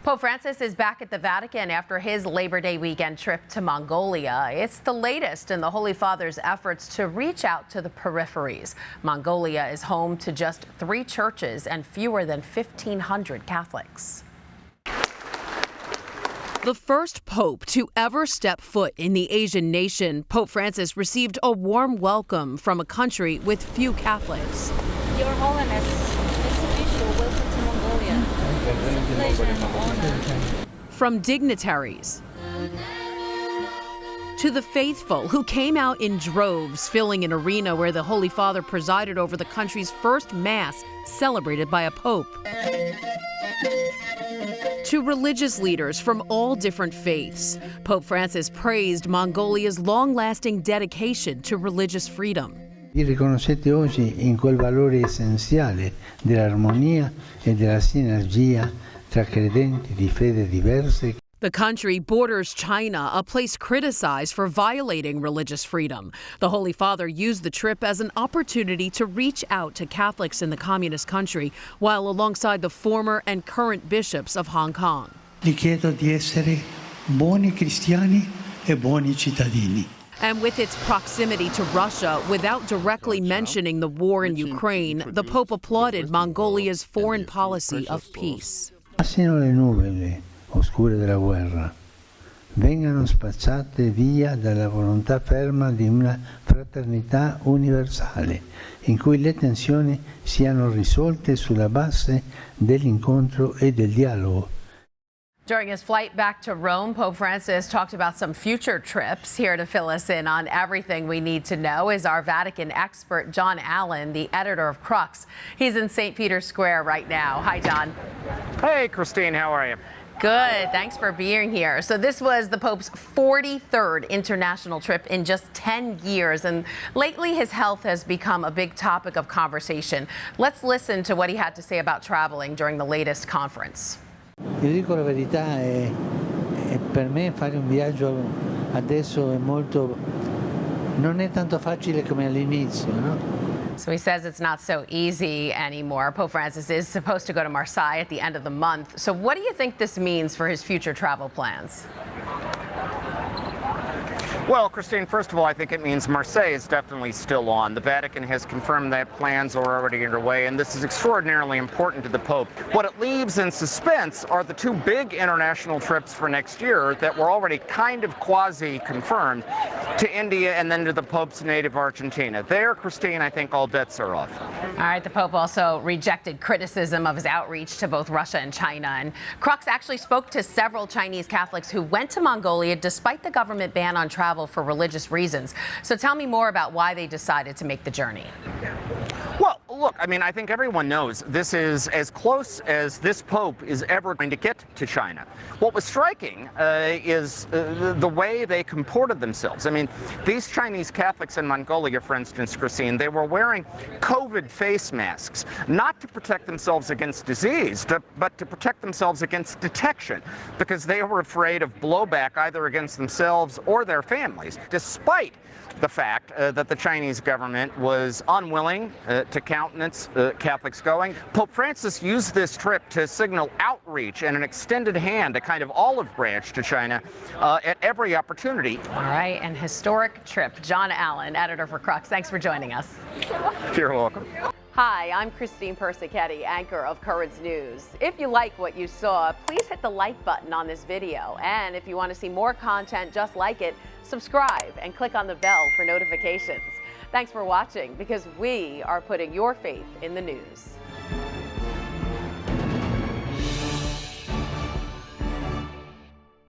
Pope Francis is back at the Vatican after his Labor Day weekend trip to Mongolia. It's the latest in the Holy Father's efforts to reach out to the peripheries. Mongolia is home to just 3 churches and fewer than 1,500 Catholics. The first pope to ever step foot in the Asian nation, Pope Francis received a warm welcome from a country with few Catholics. Your Holiness, it's official. Welcome to Mongolia. It's a pleasure and honor. From dignitaries to the faithful who came out in droves, filling an arena where the Holy Father presided over the country's first Mass celebrated by a pope. To religious leaders from all different faiths, Pope Francis praised Mongolia's long-lasting dedication to religious freedom. Vi riconoscete oggi in quel valore essenziale dell'armonia e della sinergia tra credenti di fede diverse. The country borders China, a place criticized for violating religious freedom. The Holy Father used the trip as an opportunity to reach out to Catholics in the communist country, while alongside the former and current bishops of Hong Kong. Gli chiedo di essere buoni cristiani e buoni cittadini. And with its proximity to Russia, without directly mentioning the war in Ukraine, the Pope applauded Mongolia's foreign policy of peace. Passino le nuvole oscure della guerra, vengano spacciate via dalla volontà ferma di una fraternità universale, in cui le tensioni siano risolte sulla base dell'incontro e del dialogo. During his flight back to Rome, Pope Francis talked about some future trips. Here to fill us in on everything we need to know is our Vatican expert, John Allen, the editor of Crux. He's in St. Peter's Square right now. Hi, John. Hey, Christine, how are you? Good. Thanks for being here. So this was the Pope's 43rd international trip in just 10 years. And lately, his health has become a big topic of conversation. Let's listen to what he had to say about traveling during the latest conference. Io dico la verità, per me fare un viaggio adesso è molto, non è tanto facile come all'inizio, no? So he says it's not so easy anymore. Pope Francis is supposed to go to Marseille at the end of the month. So what do you think this means for his future travel plans? Well, Christine, first of all, I think it means Marseille is definitely still on. The Vatican has confirmed that plans are already underway, and this is extraordinarily important to the Pope. What it leaves in suspense are the 2 big international trips for next year that were already kind of quasi-confirmed, to India and then to the Pope's native Argentina. There, Christine, I think all bets are off. All right, the Pope also rejected criticism of his outreach to both Russia and China. And Crux actually spoke to several Chinese Catholics who went to Mongolia despite the government ban on travel for religious reasons. So tell me more about why they decided to make the journey. Well, look, I mean, I think everyone knows this is as close as this Pope is ever going to get to China. What was striking is the way they comported themselves. I mean, these Chinese Catholics in Mongolia, for instance, Christine, they were wearing COVID face masks, not to protect themselves against disease, but to protect themselves against detection, because they were afraid of blowback either against themselves or their families, despite the fact that the Chinese government was unwilling to countenance Catholics going. Pope Francis used this trip to signal outreach and an extended hand, a kind of olive branch to China at every opportunity. All right, an historic trip. John Allen, editor for Crux. Thanks for joining us. You're welcome. Hi, I'm Christine Persichetti, anchor of Currents News. If you like what you saw, please hit the like button on this video. And if you want to see more content just like it, subscribe and click on the bell for notifications. Thanks for watching, because we are putting your faith in the news.